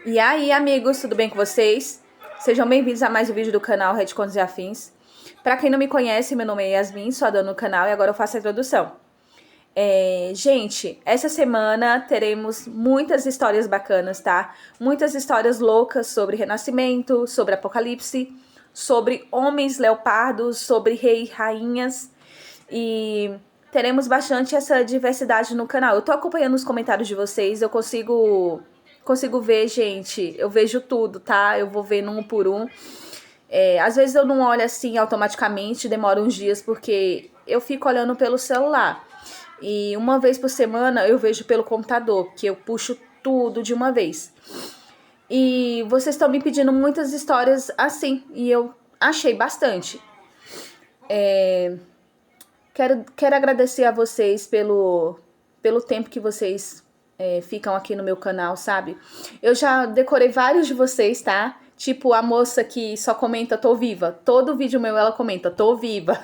E aí, amigos, tudo bem com vocês? Sejam bem-vindos a mais um vídeo do canal Retcons e Afins. Pra quem não me conhece, meu nome é Yasmin, sou a dona do canal e agora eu faço a introdução. Gente, essa semana teremos muitas histórias bacanas, tá? Muitas histórias loucas sobre renascimento, sobre apocalipse, sobre homens leopardos, sobre reis e rainhas. E teremos bastante essa diversidade no canal. Eu tô acompanhando os comentários de vocês, eu consigo ver, gente. Eu vejo tudo, tá? Eu vou vendo um por um. Às vezes eu não olho assim automaticamente, demora uns dias, porque eu fico olhando pelo celular. E uma vez por semana eu vejo pelo computador, que eu puxo tudo de uma vez. E vocês estão me pedindo muitas histórias assim, e eu achei bastante. Quero agradecer a vocês pelo tempo que vocês ficam aqui no meu canal, sabe? Eu já decorei vários de vocês, tá? Tipo a moça que só comenta tô viva. Todo vídeo meu ela comenta tô viva.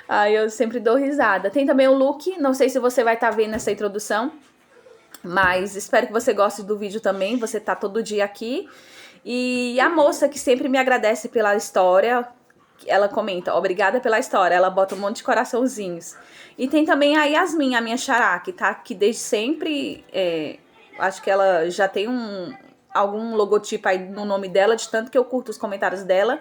Aí eu sempre dou risada. Tem também o Luke, não sei se você vai estar vendo essa introdução, mas espero que você goste do vídeo também. Você tá todo dia aqui. E a moça que sempre me agradece pela história, ela comenta, obrigada pela história. Ela bota um monte de coraçãozinhos. E tem também a Yasmin, a minha xará, que tá aqui desde sempre. Acho que ela já tem algum logotipo aí no nome dela, de tanto que eu curto os comentários dela.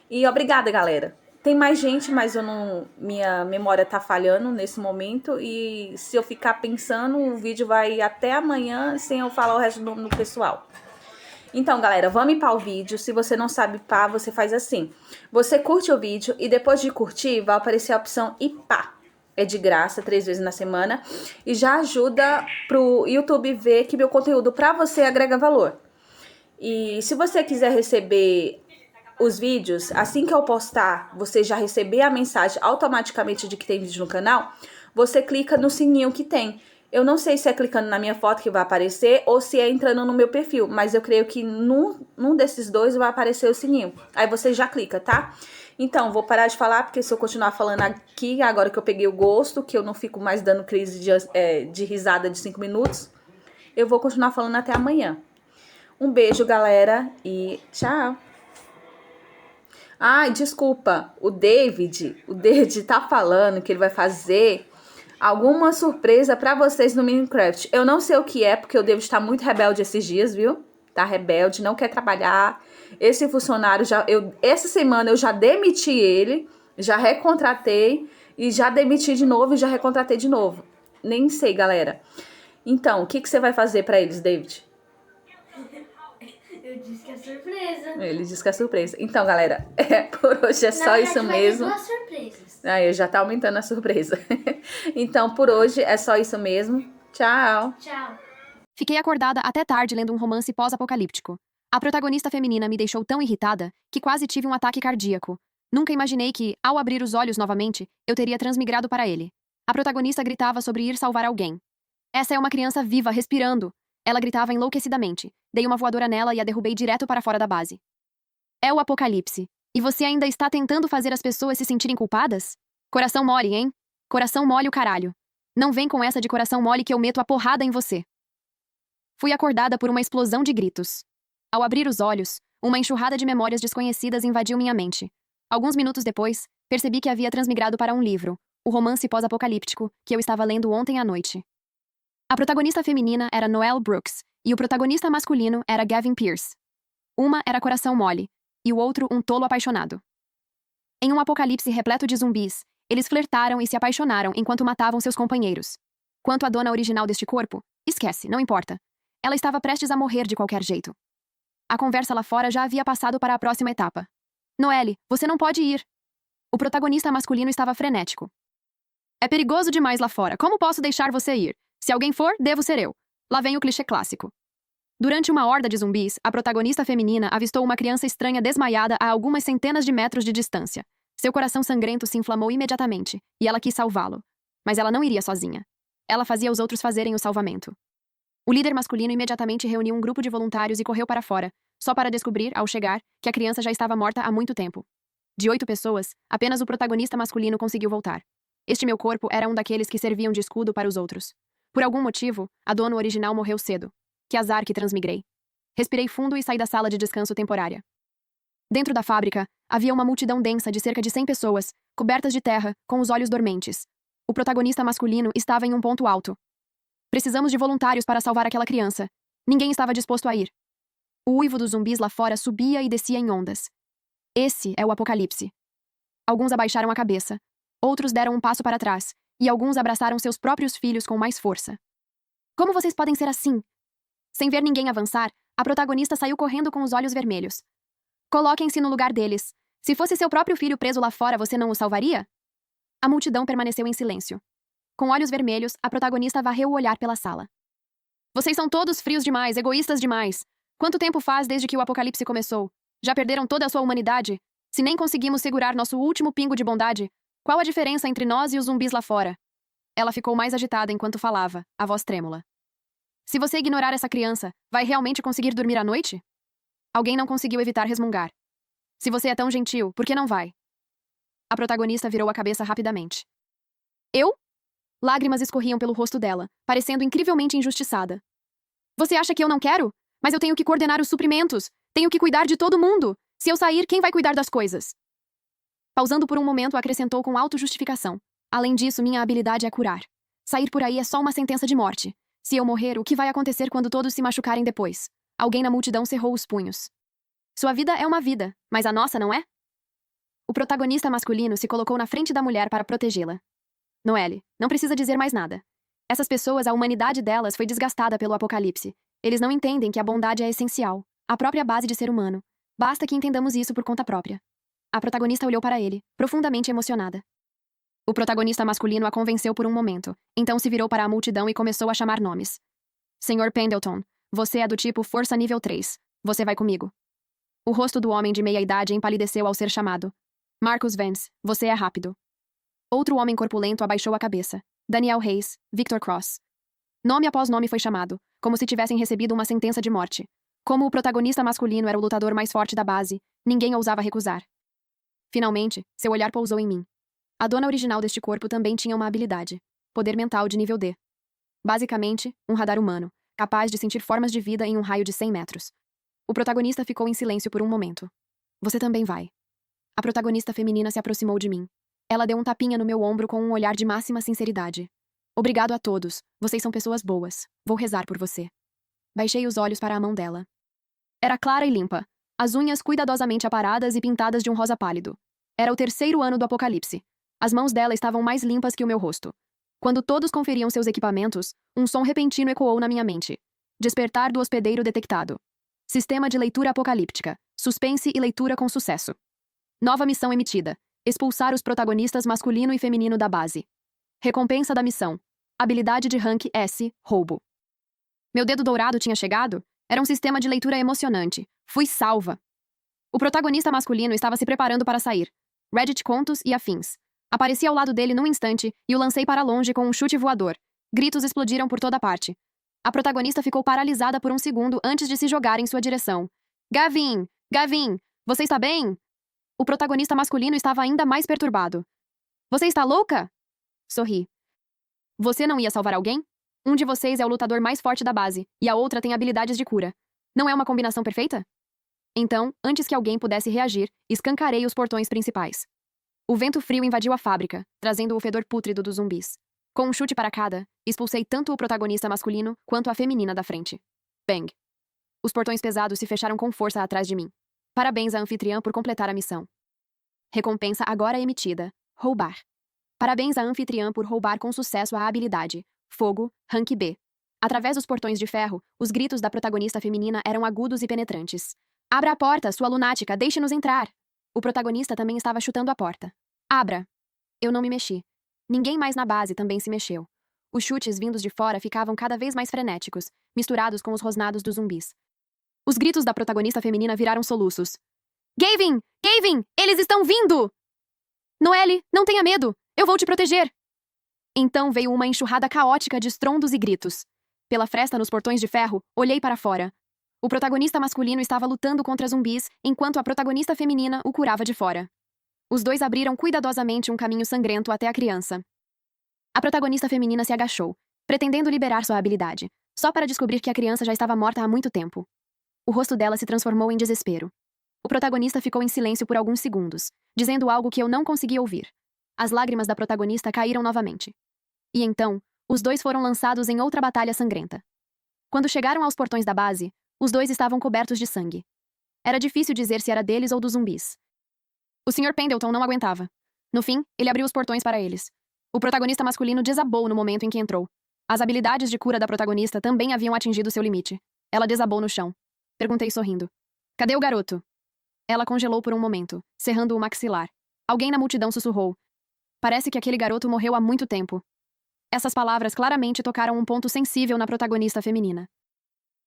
E obrigada, galera. Tem mais gente, mas eu não, minha memória tá falhando nesse momento. E se eu ficar pensando, o vídeo vai até amanhã sem eu falar o resto do nome do pessoal. Então, galera, vamos para o vídeo. Se você não sabe pá, você faz assim. Você curte o vídeo e depois de curtir, vai aparecer a opção IPá. É de graça, 3 vezes na semana. E já ajuda pro YouTube ver que meu conteúdo para você agrega valor. E se você quiser receber os vídeos, assim que eu postar, você já receber a mensagem automaticamente de que tem vídeo no canal, você clica no sininho que tem. Eu não sei se é clicando na minha foto que vai aparecer ou se é entrando no meu perfil, mas eu creio que num desses dois vai aparecer o sininho. Aí você já clica, tá? Então, vou parar de falar, porque se eu continuar falando aqui, agora que eu peguei o gosto, que eu não fico mais dando crise de risada de 5 minutos, eu vou continuar falando até amanhã. Um beijo, galera, e tchau! Ai, desculpa, o David tá falando que ele vai fazer alguma surpresa pra vocês no Minecraft. Eu não sei o que é, porque o David tá muito rebelde esses dias, viu? Tá rebelde, não quer trabalhar. Esse funcionário, essa semana eu já demiti ele, já recontratei e já demiti de novo e já recontratei de novo. Nem sei, galera. Então, o que você vai fazer pra eles, David? Eu disse que é surpresa. Ele disse que é surpresa. Então, galera, por hoje é só isso mesmo. Vai ter 2 surpresas. Aí, já tá aumentando a surpresa. Então, por hoje é só isso mesmo. Tchau! Tchau. Fiquei acordada até tarde lendo um romance pós-apocalíptico. A protagonista feminina me deixou tão irritada que quase tive um ataque cardíaco. Nunca imaginei que, ao abrir os olhos novamente, eu teria transmigrado para ele. A protagonista gritava sobre ir salvar alguém. Essa é uma criança viva, respirando. Ela gritava enlouquecidamente. Dei uma voadora nela e a derrubei direto para fora da base. É o apocalipse. E você ainda está tentando fazer as pessoas se sentirem culpadas? Coração mole, hein? Coração mole o caralho. Não vem com essa de coração mole que eu meto a porrada em você. Fui acordada por uma explosão de gritos. Ao abrir os olhos, uma enxurrada de memórias desconhecidas invadiu minha mente. Alguns minutos depois, percebi que havia transmigrado para um livro, o romance pós-apocalíptico, que eu estava lendo ontem à noite. A protagonista feminina era Noelle Brooks, e o protagonista masculino era Gavin Pierce. Uma era coração mole, e o outro um tolo apaixonado. Em um apocalipse repleto de zumbis, eles flertaram e se apaixonaram enquanto matavam seus companheiros. Quanto à dona original deste corpo, esquece, não importa. Ela estava prestes a morrer de qualquer jeito. A conversa lá fora já havia passado para a próxima etapa. Noelle, você não pode ir. O protagonista masculino estava frenético. É perigoso demais lá fora. Como posso deixar você ir? Se alguém for, devo ser eu. Lá vem o clichê clássico. Durante uma horda de zumbis, a protagonista feminina avistou uma criança estranha desmaiada a algumas centenas de metros de distância. Seu coração sangrento se inflamou imediatamente, e ela quis salvá-lo. Mas ela não iria sozinha. Ela fazia os outros fazerem o salvamento. O líder masculino imediatamente reuniu um grupo de voluntários e correu para fora, só para descobrir, ao chegar, que a criança já estava morta há muito tempo. De 8 pessoas, apenas o protagonista masculino conseguiu voltar. Este meu corpo era um daqueles que serviam de escudo para os outros. Por algum motivo, a dona original morreu cedo. Que azar que transmigrei. Respirei fundo e saí da sala de descanso temporária. Dentro da fábrica, havia uma multidão densa de cerca de 100 pessoas, cobertas de terra, com os olhos dormentes. O protagonista masculino estava em um ponto alto. Precisamos de voluntários para salvar aquela criança. Ninguém estava disposto a ir. O uivo dos zumbis lá fora subia e descia em ondas. Esse é o apocalipse. Alguns abaixaram a cabeça, outros deram um passo para trás, e alguns abraçaram seus próprios filhos com mais força. Como vocês podem ser assim? Sem ver ninguém avançar, a protagonista saiu correndo com os olhos vermelhos. Coloquem-se no lugar deles. Se fosse seu próprio filho preso lá fora, você não o salvaria? A multidão permaneceu em silêncio. Com olhos vermelhos, a protagonista varreu o olhar pela sala. Vocês são todos frios demais, egoístas demais. Quanto tempo faz desde que o apocalipse começou? Já perderam toda a sua humanidade? Se nem conseguimos segurar nosso último pingo de bondade, qual a diferença entre nós e os zumbis lá fora? Ela ficou mais agitada enquanto falava, a voz trêmula. Se você ignorar essa criança, vai realmente conseguir dormir à noite? Alguém não conseguiu evitar resmungar. Se você é tão gentil, por que não vai? A protagonista virou a cabeça rapidamente. Eu? Lágrimas escorriam pelo rosto dela, parecendo incrivelmente injustiçada. Você acha que eu não quero? Mas eu tenho que coordenar os suprimentos. Tenho que cuidar de todo mundo. Se eu sair, quem vai cuidar das coisas? Pausando por um momento, acrescentou com autojustificação. Além disso, minha habilidade é curar. Sair por aí é só uma sentença de morte. Se eu morrer, o que vai acontecer quando todos se machucarem depois? Alguém na multidão cerrou os punhos. Sua vida é uma vida, mas a nossa não é? O protagonista masculino se colocou na frente da mulher para protegê-la. Noelle, não precisa dizer mais nada. Essas pessoas, a humanidade delas foi desgastada pelo apocalipse. Eles não entendem que a bondade é essencial, a própria base de ser humano. Basta que entendamos isso por conta própria. A protagonista olhou para ele, profundamente emocionada. O protagonista masculino a convenceu por um momento, então se virou para a multidão e começou a chamar nomes. Senhor Pendleton, você é do tipo Força Nível 3. Você vai comigo. O rosto do homem de meia-idade empalideceu ao ser chamado. Marcus Vance, você é rápido. Outro homem corpulento abaixou a cabeça. Daniel Reis, Victor Cross. Nome após nome foi chamado, como se tivessem recebido uma sentença de morte. Como o protagonista masculino era o lutador mais forte da base, ninguém ousava recusar. Finalmente, seu olhar pousou em mim. A dona original deste corpo também tinha uma habilidade. Poder mental de nível D. Basicamente, um radar humano, capaz de sentir formas de vida em um raio de 100 metros. O protagonista ficou em silêncio por um momento. Você também vai. A protagonista feminina se aproximou de mim. Ela deu um tapinha no meu ombro com um olhar de máxima sinceridade. Obrigado a todos. Vocês são pessoas boas. Vou rezar por você. Baixei os olhos para a mão dela. Era clara e limpa. As unhas cuidadosamente aparadas e pintadas de um rosa pálido. Era o 3º ano do apocalipse. As mãos dela estavam mais limpas que o meu rosto. Quando todos conferiam seus equipamentos, um som repentino ecoou na minha mente. Despertar do hospedeiro detectado. Sistema de leitura apocalíptica. Suspense e leitura com sucesso. Nova missão emitida. Expulsar os protagonistas masculino e feminino da base. Recompensa da missão. Habilidade de rank S, roubo. Meu dedo dourado tinha chegado? Era um sistema de leitura emocionante. Fui salva. O protagonista masculino estava se preparando para sair. Reddit contos e afins. Apareci ao lado dele num instante e o lancei para longe com um chute voador. Gritos explodiram por toda parte. A protagonista ficou paralisada por um segundo antes de se jogar em sua direção. Gavin! Gavin! Você está bem? O protagonista masculino estava ainda mais perturbado. Você está louca? Sorri. Você não ia salvar alguém? Um de vocês é o lutador mais forte da base, e a outra tem habilidades de cura. Não é uma combinação perfeita? Então, antes que alguém pudesse reagir, escancarei os portões principais. O vento frio invadiu a fábrica, trazendo o fedor pútrido dos zumbis. Com um chute para cada, expulsei tanto o protagonista masculino quanto a feminina da frente. Bang! Os portões pesados se fecharam com força atrás de mim. Parabéns à anfitriã por completar a missão. Recompensa agora emitida. Roubar. Parabéns à anfitriã por roubar com sucesso a habilidade. Fogo, rank B. Através dos portões de ferro, os gritos da protagonista feminina eram agudos e penetrantes. Abra a porta, sua lunática, deixe-nos entrar! O protagonista também estava chutando a porta. Abra! Eu não me mexi. Ninguém mais na base também se mexeu. Os chutes vindos de fora ficavam cada vez mais frenéticos, misturados com os rosnados dos zumbis. Os gritos da protagonista feminina viraram soluços. Gavin! Gavin! Eles estão vindo! Noelle, não tenha medo! Eu vou te proteger! Então veio uma enxurrada caótica de estrondos e gritos. Pela fresta nos portões de ferro, olhei para fora. O protagonista masculino estava lutando contra zumbis, enquanto a protagonista feminina o curava de fora. Os dois abriram cuidadosamente um caminho sangrento até a criança. A protagonista feminina se agachou, pretendendo liberar sua habilidade, só para descobrir que a criança já estava morta há muito tempo. O rosto dela se transformou em desespero. O protagonista ficou em silêncio por alguns segundos, dizendo algo que eu não consegui ouvir. As lágrimas da protagonista caíram novamente. E então, os dois foram lançados em outra batalha sangrenta. Quando chegaram aos portões da base, os dois estavam cobertos de sangue. Era difícil dizer se era deles ou dos zumbis. O Sr. Pendleton não aguentava. No fim, ele abriu os portões para eles. O protagonista masculino desabou no momento em que entrou. As habilidades de cura da protagonista também haviam atingido seu limite. Ela desabou no chão. Perguntei sorrindo. Cadê o garoto? Ela congelou por um momento, cerrando o maxilar. Alguém na multidão sussurrou. Parece que aquele garoto morreu há muito tempo. Essas palavras claramente tocaram um ponto sensível na protagonista feminina.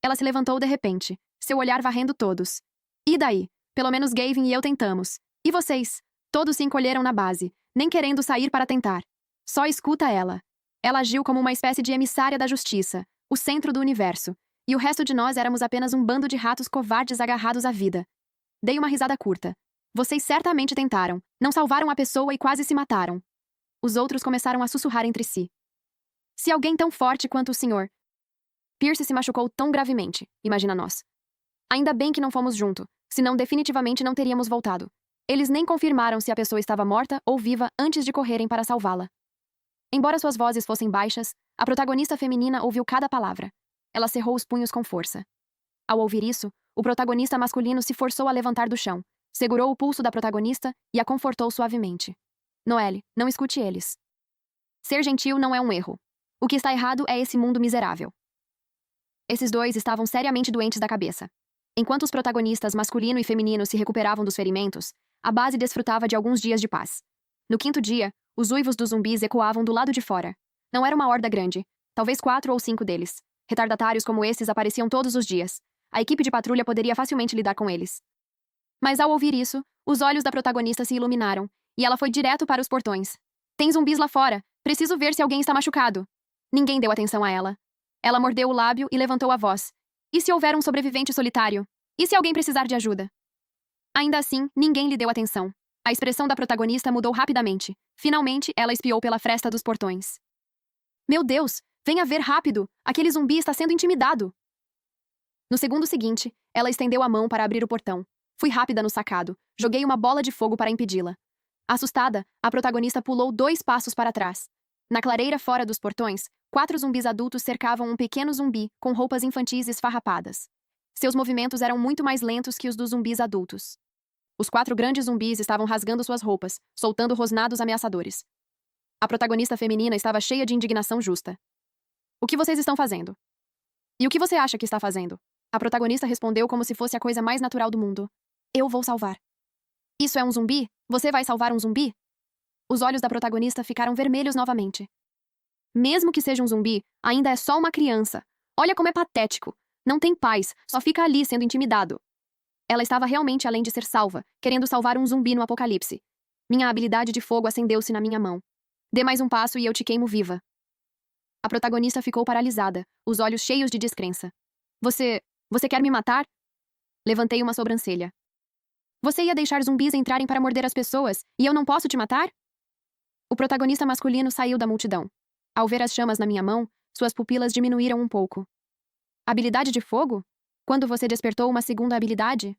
Ela se levantou de repente, seu olhar varrendo todos. E daí? Pelo menos Gavin e eu tentamos. E vocês? Todos se encolheram na base, nem querendo sair para tentar. Só escuta ela. Ela agiu como uma espécie de emissária da justiça, o centro do universo. E o resto de nós éramos apenas um bando de ratos covardes agarrados à vida. Dei uma risada curta. Vocês certamente tentaram, não salvaram a pessoa e quase se mataram. Os outros começaram a sussurrar entre si. Se alguém tão forte quanto o senhor Pierce se machucou tão gravemente, imagina nós. Ainda bem que não fomos junto, senão definitivamente não teríamos voltado. Eles nem confirmaram se a pessoa estava morta ou viva antes de correrem para salvá-la. Embora suas vozes fossem baixas, a protagonista feminina ouviu cada palavra. Ela cerrou os punhos com força. Ao ouvir isso, o protagonista masculino se forçou a levantar do chão, segurou o pulso da protagonista e a confortou suavemente. Noelle, não escute eles. Ser gentil não é um erro. O que está errado é esse mundo miserável. Esses dois estavam seriamente doentes da cabeça. Enquanto os protagonistas masculino e feminino se recuperavam dos ferimentos, a base desfrutava de alguns dias de paz. No quinto dia, os uivos dos zumbis ecoavam do lado de fora. Não era uma horda grande, talvez 4 ou 5 deles. Retardatários como esses apareciam todos os dias. A equipe de patrulha poderia facilmente lidar com eles. Mas ao ouvir isso, os olhos da protagonista se iluminaram, e ela foi direto para os portões. Tem zumbis lá fora. Preciso ver se alguém está machucado. Ninguém deu atenção a ela. Ela mordeu o lábio e levantou a voz. E se houver um sobrevivente solitário? E se alguém precisar de ajuda? Ainda assim, ninguém lhe deu atenção. A expressão da protagonista mudou rapidamente. Finalmente, ela espiou pela fresta dos portões. Meu Deus! Venha ver rápido! Aquele zumbi está sendo intimidado! No segundo seguinte, ela estendeu a mão para abrir o portão. Fui rápida no sacado. Joguei uma bola de fogo para impedi-la. Assustada, a protagonista pulou 2 passos para trás. Na clareira fora dos portões, 4 zumbis adultos cercavam um pequeno zumbi com roupas infantis esfarrapadas. Seus movimentos eram muito mais lentos que os dos zumbis adultos. Os 4 grandes zumbis estavam rasgando suas roupas, soltando rosnados ameaçadores. A protagonista feminina estava cheia de indignação justa. O que vocês estão fazendo? E o que você acha que está fazendo? A protagonista respondeu como se fosse a coisa mais natural do mundo. Eu vou salvar. Isso é um zumbi? Você vai salvar um zumbi? Os olhos da protagonista ficaram vermelhos novamente. Mesmo que seja um zumbi, ainda é só uma criança. Olha como é patético. Não tem paz, só fica ali sendo intimidado. Ela estava realmente além de ser salva, querendo salvar um zumbi no apocalipse. Minha habilidade de fogo acendeu-se na minha mão. Dê mais um passo e eu te queimo viva. A protagonista ficou paralisada, os olhos cheios de descrença. Você quer me matar? Levantei uma sobrancelha. Você ia deixar zumbis entrarem para morder as pessoas, e eu não posso te matar? O protagonista masculino saiu da multidão. Ao ver as chamas na minha mão, suas pupilas diminuíram um pouco. Habilidade de fogo? Quando você despertou uma segunda habilidade?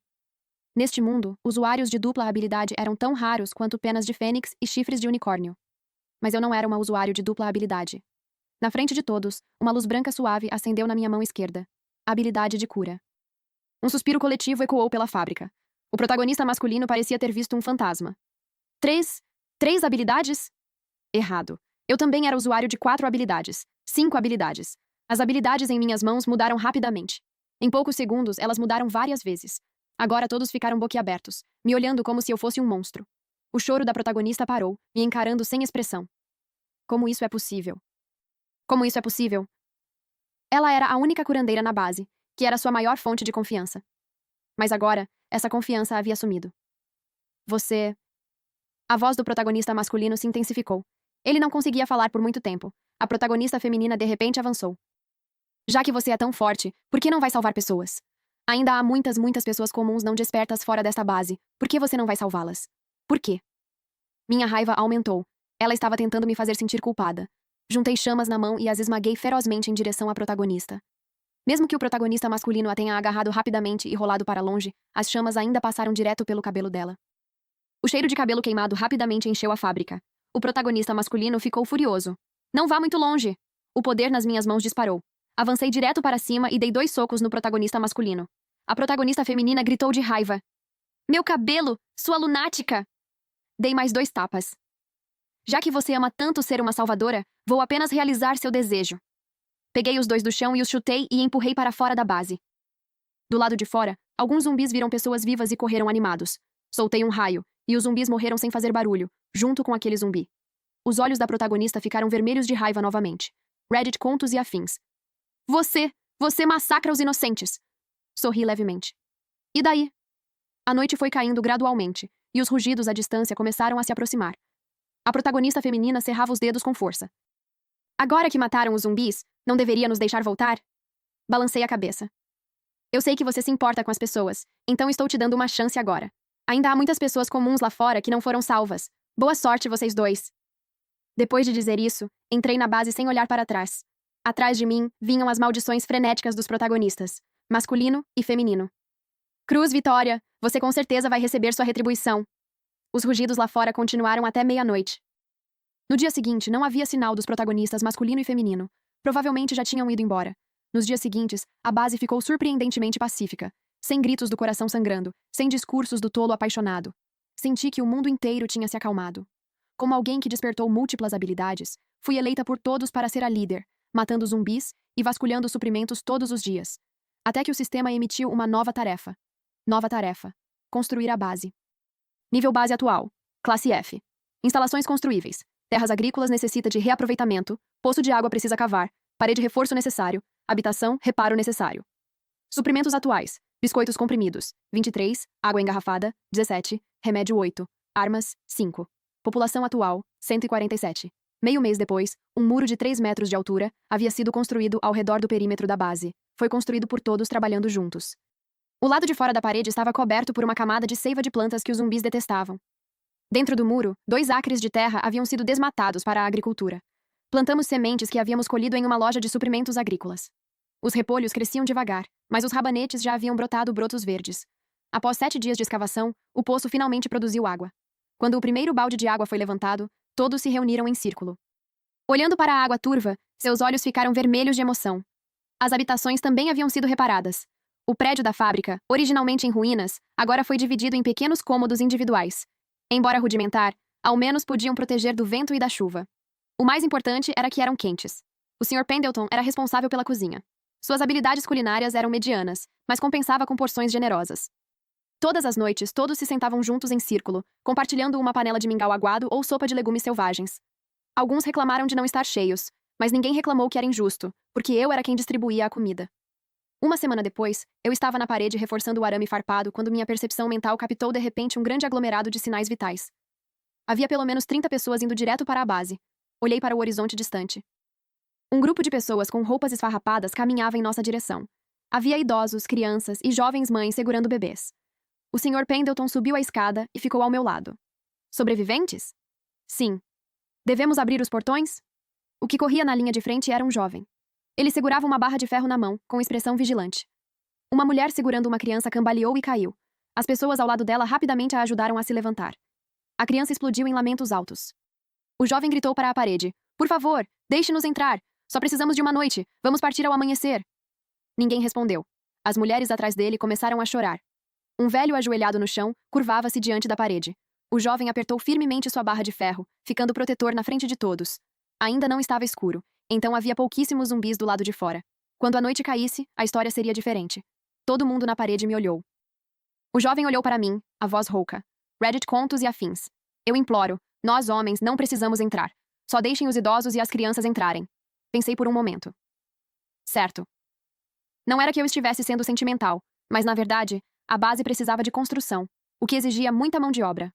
Neste mundo, usuários de dupla habilidade eram tão raros quanto penas de fênix e chifres de unicórnio. Mas eu não era uma usuário de dupla habilidade. Na frente de todos, uma luz branca suave acendeu na minha mão esquerda. Habilidade de cura. Um suspiro coletivo ecoou pela fábrica. O protagonista masculino parecia ter visto um fantasma. 3 habilidades? Errado. Eu também era usuário de 4 habilidades. 5 habilidades. As habilidades em minhas mãos mudaram rapidamente. Em poucos segundos, elas mudaram várias vezes. Agora todos ficaram boquiabertos, me olhando como se eu fosse um monstro. O choro da protagonista parou, me encarando sem expressão. Como isso é possível? Como isso é possível? Ela era a única curandeira na base, que era sua maior fonte de confiança. Mas agora, essa confiança havia sumido. Você... A voz do protagonista masculino se intensificou. Ele não conseguia falar por muito tempo. A protagonista feminina de repente avançou. Já que você é tão forte, por que não vai salvar pessoas? Ainda há muitas pessoas comuns não despertas fora desta base. Por que você não vai salvá-las? Por quê? Minha raiva aumentou. Ela estava tentando me fazer sentir culpada. Juntei chamas na mão e as esmaguei ferozmente em direção à protagonista. Mesmo que o protagonista masculino a tenha agarrado rapidamente e rolado para longe, as chamas ainda passaram direto pelo cabelo dela. O cheiro de cabelo queimado rapidamente encheu a fábrica. O protagonista masculino ficou furioso. Não vá muito longe! O poder nas minhas mãos disparou. Avancei direto para cima e dei 2 socos no protagonista masculino. A protagonista feminina gritou de raiva. Meu cabelo! Sua lunática! Dei mais 2 tapas. Já que você ama tanto ser uma salvadora, vou apenas realizar seu desejo. Peguei os 2 do chão e os chutei e empurrei para fora da base. Do lado de fora, alguns zumbis viram pessoas vivas e correram animados. Soltei um raio, e os zumbis morreram sem fazer barulho, junto com aquele zumbi. Os olhos da protagonista ficaram vermelhos de raiva novamente. Reddit Contos e Afins. Você massacra os inocentes! Sorri levemente. E daí? A noite foi caindo gradualmente, e os rugidos à distância começaram a se aproximar. A protagonista feminina cerrava os dedos com força. Agora que mataram os zumbis, não deveria nos deixar voltar? Balancei a cabeça. Eu sei que você se importa com as pessoas, então estou te dando uma chance agora. Ainda há muitas pessoas comuns lá fora que não foram salvas. Boa sorte, vocês 2. Depois de dizer isso, entrei na base sem olhar para trás. Atrás de mim, vinham as maldições frenéticas dos protagonistas, masculino e feminino. Cruz Vitória, você com certeza vai receber sua retribuição. Os rugidos lá fora continuaram até meia-noite. No dia seguinte, não havia sinal dos protagonistas masculino e feminino. Provavelmente já tinham ido embora. Nos dias seguintes, a base ficou surpreendentemente pacífica. Sem gritos do coração sangrando, sem discursos do tolo apaixonado. Senti que o mundo inteiro tinha se acalmado. Como alguém que despertou múltiplas habilidades, fui eleita por todos para ser a líder, matando zumbis e vasculhando suprimentos todos os dias. Até que o sistema emitiu uma nova tarefa. Nova tarefa. Construir a base. Nível base atual. Classe F. Instalações construíveis. Terras agrícolas necessita de reaproveitamento, poço de água precisa cavar, parede reforço necessário, habitação, reparo necessário. Suprimentos atuais. Biscoitos comprimidos, 23, água engarrafada, 17, remédio 8, armas, 5. População atual, 147. Meio mês depois, um muro de 3 metros de altura havia sido construído ao redor do perímetro da base. Foi construído por todos trabalhando juntos. O lado de fora da parede estava coberto por uma camada de seiva de plantas que os zumbis detestavam. Dentro do muro, 2 acres de terra haviam sido desmatados para a agricultura. Plantamos sementes que havíamos colhido em uma loja de suprimentos agrícolas. Os repolhos cresciam devagar, mas os rabanetes já haviam brotado brotos verdes. Após 7 dias de escavação, o poço finalmente produziu água. Quando o primeiro balde de água foi levantado, todos se reuniram em círculo. Olhando para a água turva, seus olhos ficaram vermelhos de emoção. As habitações também haviam sido reparadas. O prédio da fábrica, originalmente em ruínas, agora foi dividido em pequenos cômodos individuais. Embora rudimentar, ao menos podiam proteger do vento e da chuva. O mais importante era que eram quentes. O Sr. Pendleton era responsável pela cozinha. Suas habilidades culinárias eram medianas, mas compensava com porções generosas. Todas as noites, todos se sentavam juntos em círculo, compartilhando uma panela de mingau aguado ou sopa de legumes selvagens. Alguns reclamaram de não estar cheios, mas ninguém reclamou que era injusto, porque eu era quem distribuía a comida. Uma semana depois, eu estava na parede reforçando o arame farpado quando minha percepção mental captou de repente um grande aglomerado de sinais vitais. Havia pelo menos 30 pessoas indo direto para a base. Olhei para o horizonte distante. Um grupo de pessoas com roupas esfarrapadas caminhava em nossa direção. Havia idosos, crianças e jovens mães segurando bebês. O Sr. Pendleton subiu a escada e ficou ao meu lado. Sobreviventes? Sim. Devemos abrir os portões? O que corria na linha de frente era um jovem. Ele segurava uma barra de ferro na mão, com expressão vigilante. Uma mulher segurando uma criança cambaleou e caiu. As pessoas ao lado dela rapidamente a ajudaram a se levantar. A criança explodiu em lamentos altos. O jovem gritou para a parede. Por favor, deixe-nos entrar. Só precisamos de uma noite. Vamos partir ao amanhecer. Ninguém respondeu. As mulheres atrás dele começaram a chorar. Um velho ajoelhado no chão curvava-se diante da parede. O jovem apertou firmemente sua barra de ferro, ficando protetor na frente de todos. Ainda não estava escuro, então havia pouquíssimos zumbis do lado de fora. Quando a noite caísse, a história seria diferente. Todo mundo na parede me olhou. O jovem olhou para mim, a voz rouca. Reddit Contos e Afins. Eu imploro, nós homens não precisamos entrar. Só deixem os idosos e as crianças entrarem. Pensei por um momento. Certo. Não era que eu estivesse sendo sentimental, mas na verdade, a base precisava de construção, o que exigia muita mão de obra.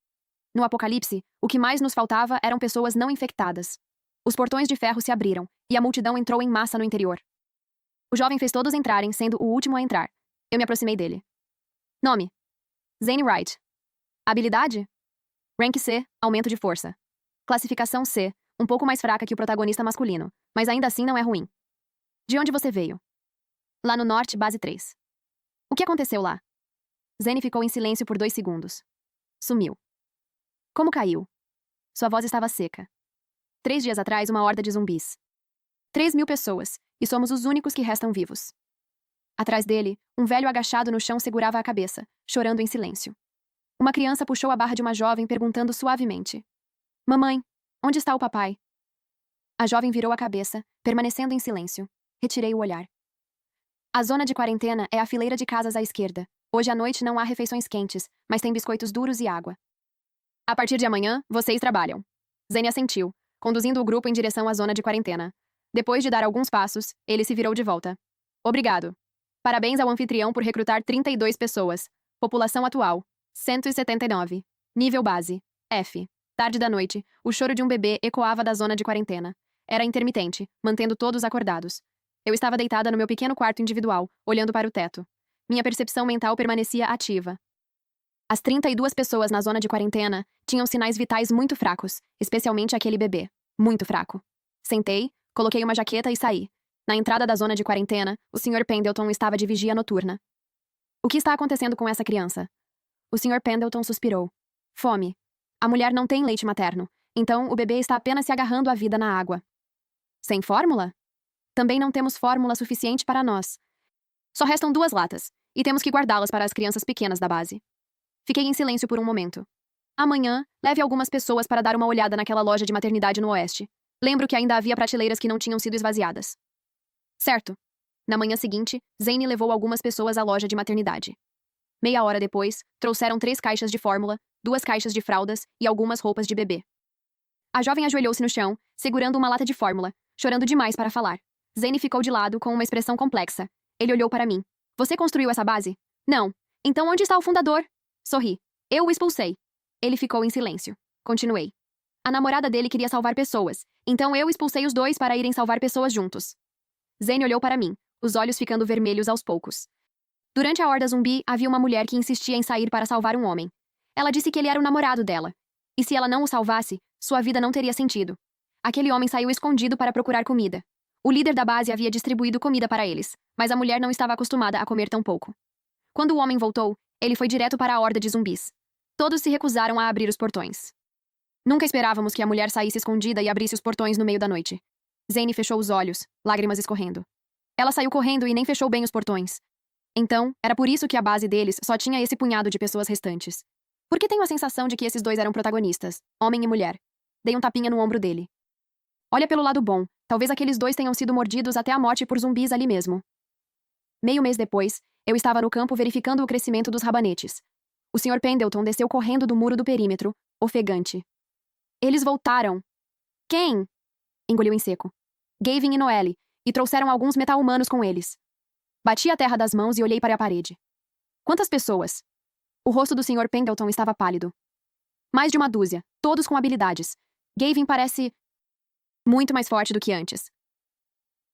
No apocalipse, o que mais nos faltava eram pessoas não infectadas. Os portões de ferro se abriram, e a multidão entrou em massa no interior. O jovem fez todos entrarem, sendo o último a entrar. Eu me aproximei dele. Nome: Zane Wright. Habilidade? Rank C, aumento de força. Classificação C, um pouco mais fraca que o protagonista masculino, mas ainda assim não é ruim. De onde você veio? Lá no norte, base 3. O que aconteceu lá? Zane ficou em silêncio por 2 segundos. Sumiu. Como caiu? Sua voz estava seca. 3 dias atrás, uma horda de zumbis. 3.000 pessoas, e somos os únicos que restam vivos. Atrás dele, um velho agachado no chão segurava a cabeça, chorando em silêncio. Uma criança puxou a barra de uma jovem, perguntando suavemente: Mamãe, onde está o papai? A jovem virou a cabeça, permanecendo em silêncio. Retirei o olhar. A zona de quarentena é a fileira de casas à esquerda. Hoje à noite não há refeições quentes, mas tem biscoitos duros e água. A partir de amanhã, vocês trabalham. Zane assentiu, conduzindo o grupo em direção à zona de quarentena. Depois de dar alguns passos, ele se virou de volta. Obrigado. Parabéns ao anfitrião por recrutar 32 pessoas. População atual: 179. Nível base: F. Tarde da noite, o choro de um bebê ecoava da zona de quarentena. Era intermitente, mantendo todos acordados. Eu estava deitada no meu pequeno quarto individual, olhando para o teto. Minha percepção mental permanecia ativa. As 32 pessoas na zona de quarentena tinham sinais vitais muito fracos, especialmente aquele bebê. Muito fraco. Sentei, coloquei uma jaqueta e saí. Na entrada da zona de quarentena, o Sr. Pendleton estava de vigia noturna. O que está acontecendo com essa criança? O Sr. Pendleton suspirou. Fome. A mulher não tem leite materno, então o bebê está apenas se agarrando à vida na água. Sem fórmula? Também não temos fórmula suficiente para nós. Só restam 2 latas, e temos que guardá-las para as crianças pequenas da base. Fiquei em silêncio por um momento. Amanhã, leve algumas pessoas para dar uma olhada naquela loja de maternidade no oeste. Lembro que ainda havia prateleiras que não tinham sido esvaziadas. Certo. Na manhã seguinte, Zane levou algumas pessoas à loja de maternidade. Meia hora depois, trouxeram 3 caixas de fórmula, 2 caixas de fraldas e algumas roupas de bebê. A jovem ajoelhou-se no chão, segurando uma lata de fórmula, chorando demais para falar. Zane ficou de lado com uma expressão complexa. Ele olhou para mim. Você construiu essa base? Não. Então onde está o fundador? Sorri. Eu o expulsei. Ele ficou em silêncio. Continuei. A namorada dele queria salvar pessoas, então eu expulsei os 2 para irem salvar pessoas juntos. Zane olhou para mim, os olhos ficando vermelhos aos poucos. Durante a horda zumbi, havia uma mulher que insistia em sair para salvar um homem. Ela disse que ele era o namorado dela. E se ela não o salvasse, sua vida não teria sentido. Aquele homem saiu escondido para procurar comida. O líder da base havia distribuído comida para eles, mas a mulher não estava acostumada a comer tão pouco. Quando o homem voltou, ele foi direto para a horda de zumbis. Todos se recusaram a abrir os portões. Nunca esperávamos que a mulher saísse escondida e abrisse os portões no meio da noite. Zane fechou os olhos, lágrimas escorrendo. Ela saiu correndo e nem fechou bem os portões. Então, era por isso que a base deles só tinha esse punhado de pessoas restantes. Porque tenho a sensação de que esses 2 eram protagonistas, homem e mulher. Dei um tapinha no ombro dele. Olha pelo lado bom, talvez aqueles 2 tenham sido mordidos até a morte por zumbis ali mesmo. Meio mês depois, eu estava no campo verificando o crescimento dos rabanetes. O Sr. Pendleton desceu correndo do muro do perímetro, ofegante. Eles voltaram. Quem? Engoliu em seco. Gavin e Noelle, e trouxeram alguns meta-humanos com eles. Bati a terra das mãos e olhei para a parede. Quantas pessoas? O rosto do Sr. Pendleton estava pálido. Mais de 1 dúzia, todos com habilidades. Gavin parece muito mais forte do que antes.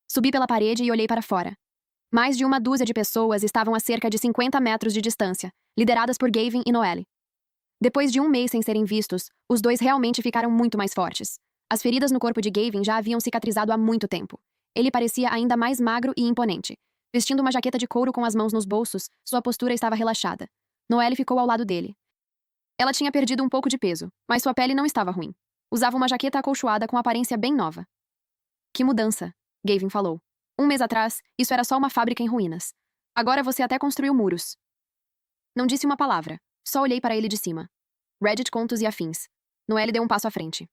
Subi pela parede e olhei para fora. Mais de 1 dúzia de pessoas estavam a cerca de 50 metros de distância, lideradas por Gavin e Noelle. Depois de 1 mês sem serem vistos, os 2 realmente ficaram muito mais fortes. As feridas no corpo de Gavin já haviam cicatrizado há muito tempo. Ele parecia ainda mais magro e imponente. Vestindo uma jaqueta de couro com as mãos nos bolsos, sua postura estava relaxada. Noelle ficou ao lado dele. Ela tinha perdido um pouco de peso, mas sua pele não estava ruim. Usava uma jaqueta acolchoada com aparência bem nova. Que mudança, Gavin falou. 1 mês atrás, isso era só uma fábrica em ruínas. Agora você até construiu muros. Não disse uma palavra, só olhei para ele de cima. Reddit, contos e afins. Noelle deu um passo à frente.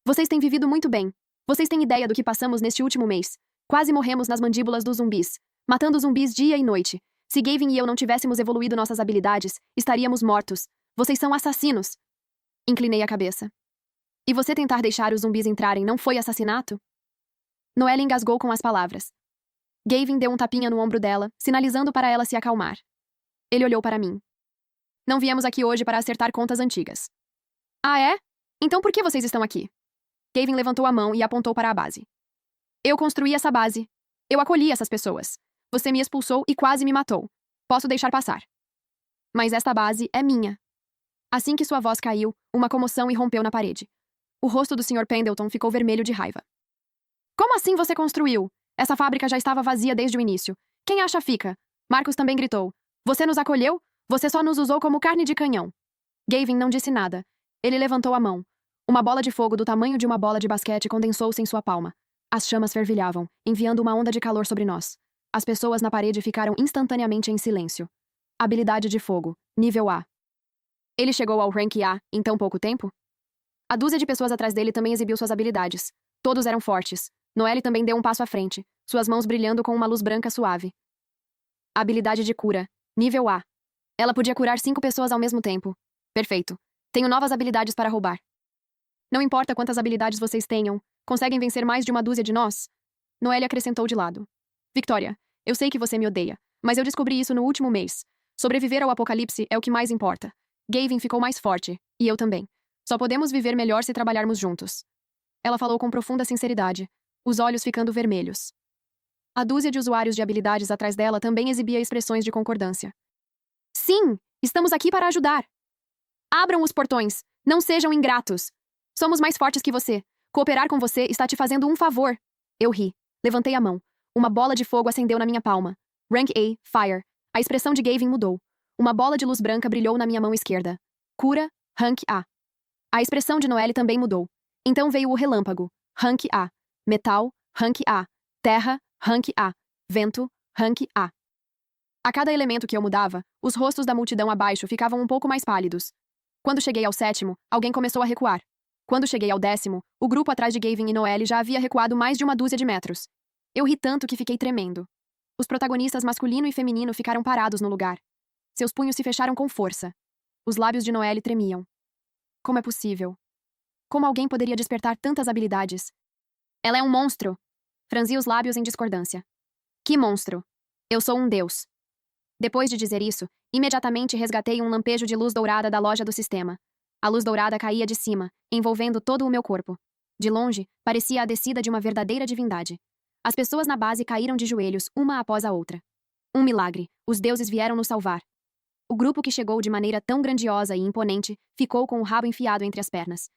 Vocês têm vivido muito bem. Vocês têm ideia do que passamos neste último mês. Quase morremos nas mandíbulas dos zumbis, matando zumbis dia e noite. Se Gavin e eu não tivéssemos evoluído nossas habilidades, estaríamos mortos. Vocês são assassinos. Inclinei a cabeça. E você tentar deixar os zumbis entrarem não foi assassinato? Noelle engasgou com as palavras. Gavin deu um tapinha no ombro dela, sinalizando para ela se acalmar. Ele olhou para mim. Não viemos aqui hoje para acertar contas antigas. Ah, é? Então por que vocês estão aqui? Gavin levantou a mão e apontou para a base. Eu construí essa base. Eu acolhi essas pessoas. Você me expulsou e quase me matou. Posso deixar passar. Mas esta base é minha. Assim que sua voz caiu, uma comoção irrompeu na parede. O rosto do Sr. Pendleton ficou vermelho de raiva. Como assim você construiu? Essa fábrica já estava vazia desde o início. Quem acha fica? Marcus também gritou. Você nos acolheu? Você só nos usou como carne de canhão. Gavin não disse nada. Ele levantou a mão. Uma bola de fogo do tamanho de uma bola de basquete condensou-se em sua palma. As chamas fervilhavam, enviando uma onda de calor sobre nós. As pessoas na parede ficaram instantaneamente em silêncio. Habilidade de fogo, nível A. Ele chegou ao rank A em tão pouco tempo? A dúzia de pessoas atrás dele também exibiu suas habilidades. Todos eram fortes. Noelle também deu um passo à frente, suas mãos brilhando com uma luz branca suave. Habilidade de cura, nível A. Ela podia curar 5 pessoas ao mesmo tempo. Perfeito. Tenho novas habilidades para roubar. Não importa quantas habilidades vocês tenham, conseguem vencer mais de uma dúzia de nós? Noelle acrescentou de lado. Victoria, eu sei que você me odeia, mas eu descobri isso no último mês. Sobreviver ao apocalipse é o que mais importa. Gavin ficou mais forte, e eu também. Só podemos viver melhor se trabalharmos juntos. Ela falou com profunda sinceridade, os olhos ficando vermelhos. A dúzia de usuários de habilidades atrás dela também exibia expressões de concordância. Sim, estamos aqui para ajudar. Abram os portões, não sejam ingratos. Somos mais fortes que você. Cooperar com você está te fazendo um favor. Eu ri. Levantei a mão. Uma bola de fogo acendeu na minha palma. Rank A, Fire. A expressão de Gavin mudou. Uma bola de luz branca brilhou na minha mão esquerda. Cura, Rank A. A expressão de Noelle também mudou. Então veio o relâmpago. Rank A. Metal, Rank A. Terra, Rank A. Vento, Rank A. A cada elemento que eu mudava, os rostos da multidão abaixo ficavam um pouco mais pálidos. Quando cheguei ao 7º, alguém começou a recuar. Quando cheguei ao 10º, o grupo atrás de Gavin e Noelle já havia recuado mais de uma dúzia de metros. Eu ri tanto que fiquei tremendo. Os protagonistas masculino e feminino ficaram parados no lugar. Seus punhos se fecharam com força. Os lábios de Noelle tremiam. Como é possível? Como alguém poderia despertar tantas habilidades? Ela é um monstro! Franzi os lábios em discordância. Que monstro! Eu sou um deus. Depois de dizer isso, imediatamente resgatei um lampejo de luz dourada da loja do sistema. A luz dourada caía de cima, envolvendo todo o meu corpo. De longe, parecia a descida de uma verdadeira divindade. As pessoas na base caíram de joelhos, uma após a outra. Um milagre, os deuses vieram nos salvar. O grupo que chegou de maneira tão grandiosa e imponente ficou com o rabo enfiado entre as pernas.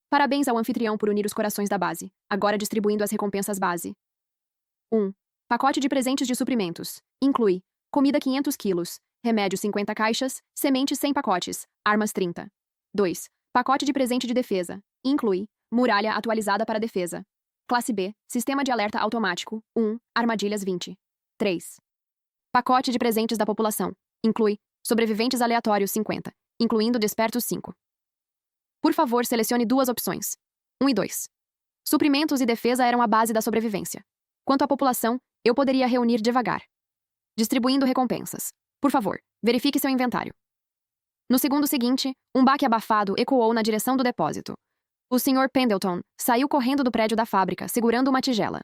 Parabéns ao anfitrião por unir os corações da base, agora distribuindo as recompensas base. 1. Pacote de presentes de suprimentos. Inclui comida 500 quilos, remédio 50 caixas, sementes 100 pacotes, armas 30. 2. Pacote de presente de defesa. Inclui muralha atualizada para defesa. Classe B, sistema de alerta automático, 1, armadilhas 20. 3. Pacote de presentes da população. Inclui sobreviventes aleatórios 50, incluindo despertos 5. Por favor, selecione 2 opções. 1 e 2. Suprimentos e defesa eram a base da sobrevivência. Quanto à população, eu poderia reunir devagar. Distribuindo recompensas. Por favor, verifique seu inventário. No segundo seguinte, um baque abafado ecoou na direção do depósito. O Sr. Pendleton saiu correndo do prédio da fábrica, segurando uma tigela.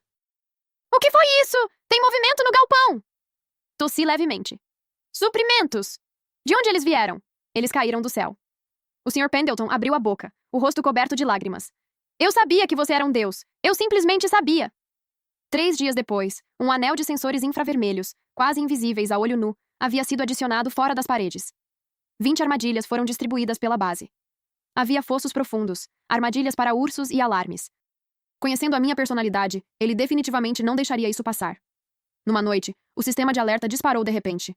O que foi isso? Tem movimento no galpão! Tossi levemente. Suprimentos! De onde eles vieram? Eles caíram do céu. O Sr. Pendleton abriu a boca, o rosto coberto de lágrimas. Eu sabia que você era um deus. Eu simplesmente sabia. 3 dias depois, um anel de sensores infravermelhos, quase invisíveis a olho nu, havia sido adicionado fora das paredes. 20 armadilhas foram distribuídas pela base. Havia fossos profundos, armadilhas para ursos e alarmes. Conhecendo a minha personalidade, ele definitivamente não deixaria isso passar. Numa noite, o sistema de alerta disparou de repente.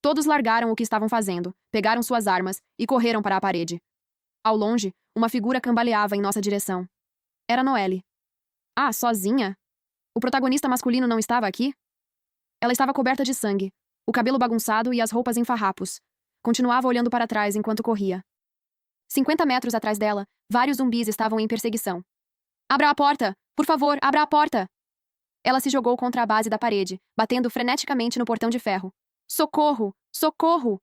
Todos largaram o que estavam fazendo, pegaram suas armas e correram para a parede. Ao longe, uma figura cambaleava em nossa direção. Era Noelle. Ah, sozinha? O protagonista masculino não estava aqui? Ela estava coberta de sangue, o cabelo bagunçado e as roupas em farrapos. Continuava olhando para trás enquanto corria. 50 metros atrás dela, vários zumbis estavam em perseguição. Abra a porta! Por favor, abra a porta! Ela se jogou contra a base da parede, batendo freneticamente no portão de ferro. Socorro! Socorro!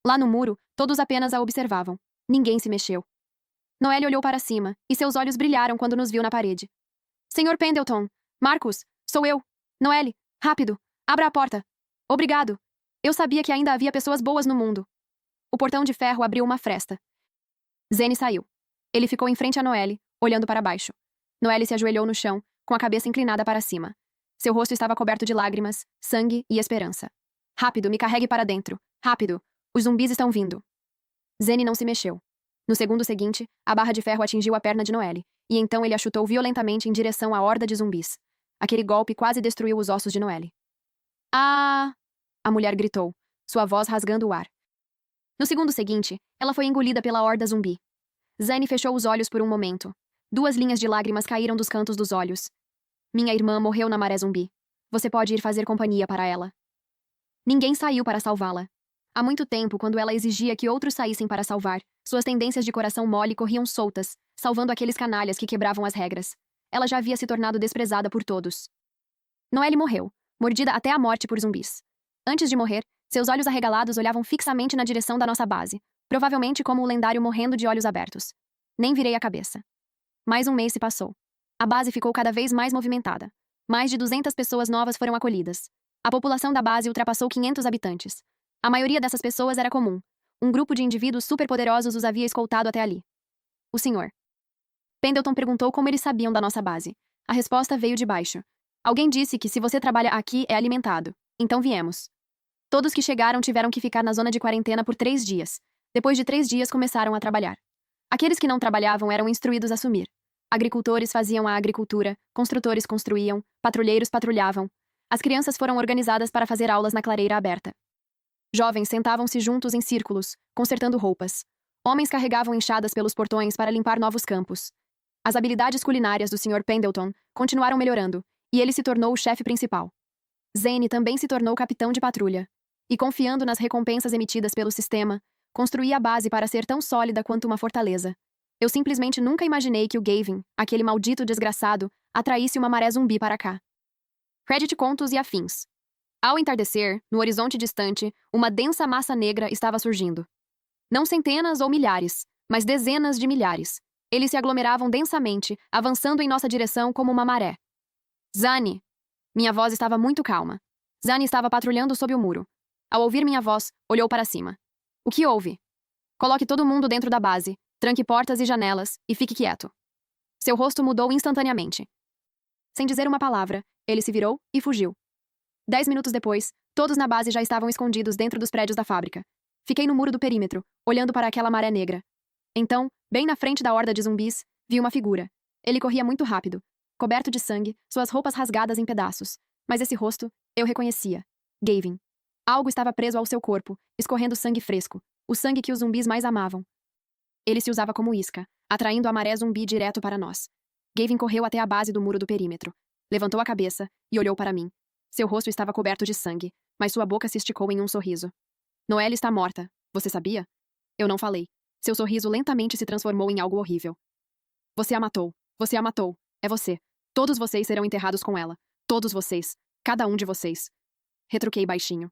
Lá no muro, todos apenas a observavam. Ninguém se mexeu. Noelle olhou para cima, e seus olhos brilharam quando nos viu na parede. Senhor Pendleton! Marcus! Sou eu! Noelle! Rápido! Abra a porta! Obrigado! Eu sabia que ainda havia pessoas boas no mundo. O portão de ferro abriu uma fresta. Zane saiu. Ele ficou em frente a Noelle, olhando para baixo. Noelle se ajoelhou no chão, com a cabeça inclinada para cima. Seu rosto estava coberto de lágrimas, sangue e esperança. Rápido, me carregue para dentro. Rápido! Os zumbis estão vindo. Zane não se mexeu. No segundo seguinte, a barra de ferro atingiu a perna de Noelle, e então ele a chutou violentamente em direção à horda de zumbis. Aquele golpe quase destruiu os ossos de Noelle. Ah! A mulher gritou, sua voz rasgando o ar. No segundo seguinte, ela foi engolida pela horda zumbi. Zane fechou os olhos por um momento. 2 linhas de lágrimas caíram dos cantos dos olhos. Minha irmã morreu na maré zumbi. Você pode ir fazer companhia para ela. Ninguém saiu para salvá-la. Há muito tempo, quando ela exigia que outros saíssem para salvar, suas tendências de coração mole corriam soltas, salvando aqueles canalhas que quebravam as regras. Ela já havia se tornado desprezada por todos. Noelle morreu, mordida até a morte por zumbis. Antes de morrer, seus olhos arregalados olhavam fixamente na direção da nossa base, provavelmente como o lendário morrendo de olhos abertos. Nem virei a cabeça. Mais um mês se passou. A base ficou cada vez mais movimentada. Mais de 200 pessoas novas foram acolhidas. A população da base ultrapassou 500 habitantes. A maioria dessas pessoas era comum. Um grupo de indivíduos superpoderosos os havia escoltado até ali. O senhor. Pendleton perguntou como eles sabiam da nossa base. A resposta veio de baixo. Alguém disse que se você trabalha aqui é alimentado. Então viemos. Todos que chegaram tiveram que ficar na zona de quarentena por 3 dias. Depois de 3 dias começaram a trabalhar. Aqueles que não trabalhavam eram instruídos a sumir. Agricultores faziam a agricultura, construtores construíam, patrulheiros patrulhavam. As crianças foram organizadas para fazer aulas na clareira aberta. Jovens sentavam-se juntos em círculos, consertando roupas. Homens carregavam enxadas pelos portões para limpar novos campos. As habilidades culinárias do Sr. Pendleton continuaram melhorando, e ele se tornou o chefe principal. Zane também se tornou capitão de patrulha. E confiando nas recompensas emitidas pelo sistema, construía a base para ser tão sólida quanto uma fortaleza. Eu simplesmente nunca imaginei que o Gavin, aquele maldito desgraçado, atraísse uma maré zumbi para cá. Reddit Contos e Afins. Ao entardecer, no horizonte distante, uma densa massa negra estava surgindo. Não centenas ou milhares, mas dezenas de milhares. Eles se aglomeravam densamente, avançando em nossa direção como uma maré. Zane! Minha voz estava muito calma. Zane estava patrulhando sob o muro. Ao ouvir minha voz, olhou para cima. O que houve? Coloque todo mundo dentro da base, tranque portas e janelas e fique quieto. Seu rosto mudou instantaneamente. Sem dizer uma palavra, ele se virou e fugiu. 10 minutos depois, todos na base já estavam escondidos dentro dos prédios da fábrica. Fiquei no muro do perímetro, olhando para aquela maré negra. Então, bem na frente da horda de zumbis, vi uma figura. Ele corria muito rápido, coberto de sangue, suas roupas rasgadas em pedaços. Mas esse rosto, eu reconhecia. Gavin. Algo estava preso ao seu corpo, escorrendo sangue fresco, o sangue que os zumbis mais amavam. Ele se usava como isca, atraindo a maré zumbi direto para nós. Gavin correu até a base do muro do perímetro. Levantou a cabeça e olhou para mim. Seu rosto estava coberto de sangue, mas sua boca se esticou em um sorriso. Noelle está morta, você sabia? Eu não falei. Seu sorriso lentamente se transformou em algo horrível. Você a matou. Você a matou. É você. Todos vocês serão enterrados com ela. Todos vocês. Cada um de vocês. Retruquei baixinho.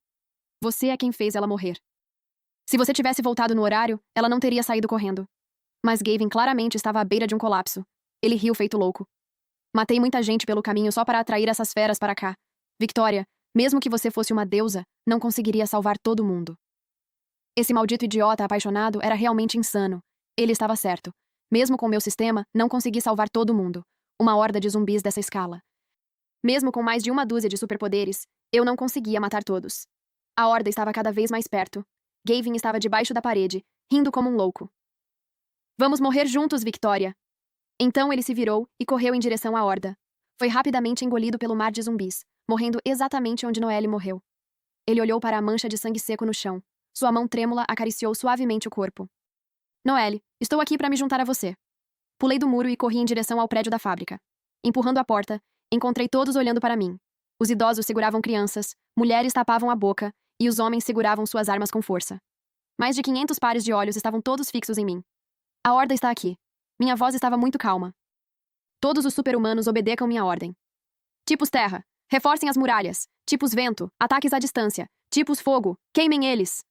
Você é quem fez ela morrer. Se você tivesse voltado no horário, ela não teria saído correndo. Mas Gavin claramente estava à beira de um colapso. Ele riu feito louco. Matei muita gente pelo caminho só para atrair essas feras para cá. Victoria, mesmo que você fosse uma deusa, não conseguiria salvar todo mundo. Esse maldito idiota apaixonado era realmente insano. Ele estava certo. Mesmo com meu sistema, não consegui salvar todo mundo. Uma horda de zumbis dessa escala. Mesmo com mais de 1 dúzia de superpoderes, eu não conseguia matar todos. A horda estava cada vez mais perto. Gavin estava debaixo da parede, rindo como um louco. Vamos morrer juntos, Victoria! Então ele se virou e correu em direção à horda. Foi rapidamente engolido pelo mar de zumbis, morrendo exatamente onde Noelle morreu. Ele olhou para a mancha de sangue seco no chão. Sua mão trêmula acariciou suavemente o corpo. Noelle, estou aqui para me juntar a você. Pulei do muro e corri em direção ao prédio da fábrica. Empurrando a porta, encontrei todos olhando para mim. Os idosos seguravam crianças, mulheres tapavam a boca e os homens seguravam suas armas com força. Mais de 500 pares de olhos estavam todos fixos em mim. A horda está aqui. Minha voz estava muito calma. Todos os super-humanos obedeçam minha ordem. Tipos terra, reforcem as muralhas. Tipos vento, ataques à distância. Tipos fogo, queimem eles.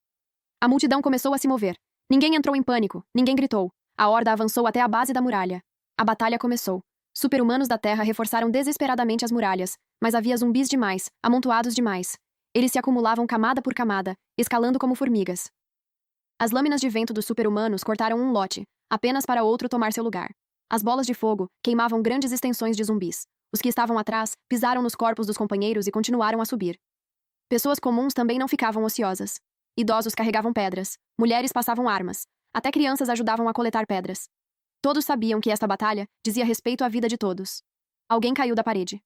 A multidão começou a se mover. Ninguém entrou em pânico, ninguém gritou. A horda avançou até a base da muralha. A batalha começou. Super-humanos da Terra reforçaram desesperadamente as muralhas, mas havia zumbis demais, amontoados demais. Eles se acumulavam camada por camada, escalando como formigas. As lâminas de vento dos super-humanos cortaram um lote, apenas para outro tomar seu lugar. As bolas de fogo queimavam grandes extensões de zumbis. Os que estavam atrás pisaram nos corpos dos companheiros e continuaram a subir. Pessoas comuns também não ficavam ociosas. Idosos carregavam pedras, mulheres passavam armas, até crianças ajudavam a coletar pedras. Todos sabiam que esta batalha dizia respeito à vida de todos. Alguém caiu da parede.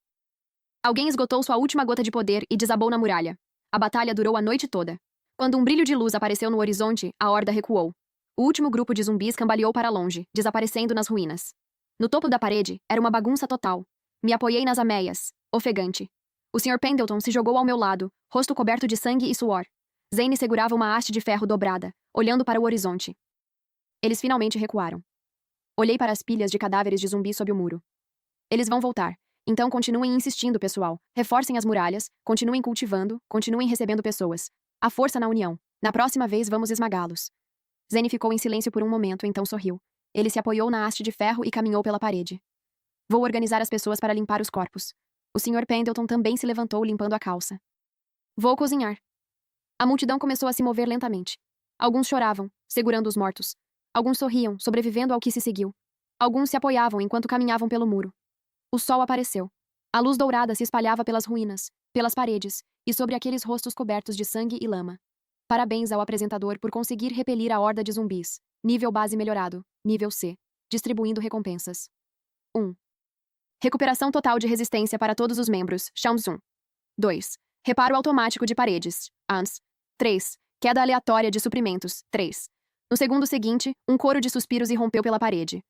Alguém esgotou sua última gota de poder e desabou na muralha. A batalha durou a noite toda. Quando um brilho de luz apareceu no horizonte, a horda recuou. O último grupo de zumbis cambaleou para longe, desaparecendo nas ruínas. No topo da parede, era uma bagunça total. Me apoiei nas ameias, ofegante. O Sr. Pendleton se jogou ao meu lado, rosto coberto de sangue e suor. Zane segurava uma haste de ferro dobrada, olhando para o horizonte. Eles finalmente recuaram. Olhei para as pilhas de cadáveres de zumbis sob o muro. Eles vão voltar. Então continuem insistindo, pessoal. Reforcem as muralhas, continuem cultivando, continuem recebendo pessoas. A força na união. Na próxima vez vamos esmagá-los. Zane ficou em silêncio por um momento, então sorriu. Ele se apoiou na haste de ferro e caminhou pela parede. Vou organizar as pessoas para limpar os corpos. O Sr. Pendleton também se levantou, limpando a calça. Vou cozinhar. A multidão começou a se mover lentamente. Alguns choravam, segurando os mortos. Alguns sorriam, sobrevivendo ao que se seguiu. Alguns se apoiavam enquanto caminhavam pelo muro. O sol apareceu. A luz dourada se espalhava pelas ruínas, pelas paredes e sobre aqueles rostos cobertos de sangue e lama. Parabéns ao apresentador por conseguir repelir a horda de zumbis. Nível base melhorado. Nível C. Distribuindo recompensas. 1. Recuperação total de resistência para todos os membros. Chams 1. 2. Reparo automático de paredes. ANS. 3. Queda aleatória de suprimentos. 3. No segundo seguinte, um coro de suspiros irrompeu pela parede.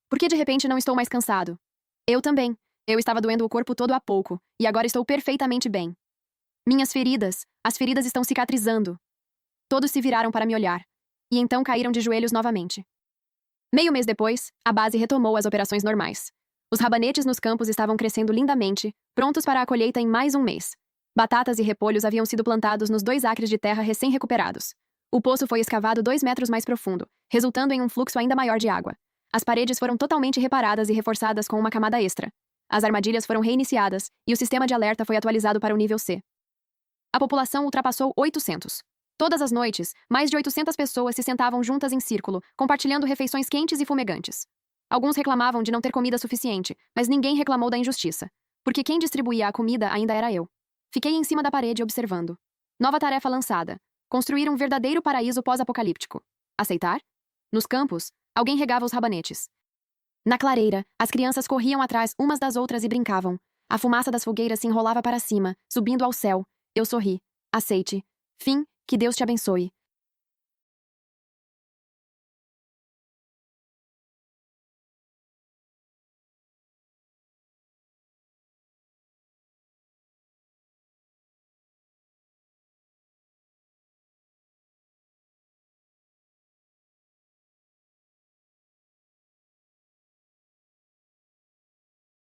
Por que de repente não estou mais cansado? Eu também. Eu estava doendo o corpo todo há pouco, e agora estou perfeitamente bem. As feridas estão cicatrizando. Todos se viraram para me olhar, e então caíram de joelhos novamente. Meio mês depois, a base retomou as operações normais. Os rabanetes nos campos estavam crescendo lindamente, prontos para a colheita em mais um mês. Batatas e repolhos haviam sido plantados nos 2 acres de terra recém-recuperados. O poço foi escavado 2 metros mais profundo, resultando em um fluxo ainda maior de água. As paredes foram totalmente reparadas e reforçadas com uma camada extra. As armadilhas foram reiniciadas e o sistema de alerta foi atualizado para o nível C. A população ultrapassou 800. Todas as noites, mais de 800 pessoas se sentavam juntas em círculo, compartilhando refeições quentes e fumegantes. Alguns reclamavam de não ter comida suficiente, mas ninguém reclamou da injustiça, porque quem distribuía a comida ainda era eu. Fiquei em cima da parede observando. Nova tarefa lançada: construir um verdadeiro paraíso pós-apocalíptico. Aceitar? Nos campos, alguém regava os rabanetes. Na clareira, as crianças corriam atrás umas das outras e brincavam. A fumaça das fogueiras se enrolava para cima, subindo ao céu. Eu sorri. Aceite. Fim, que Deus te abençoe.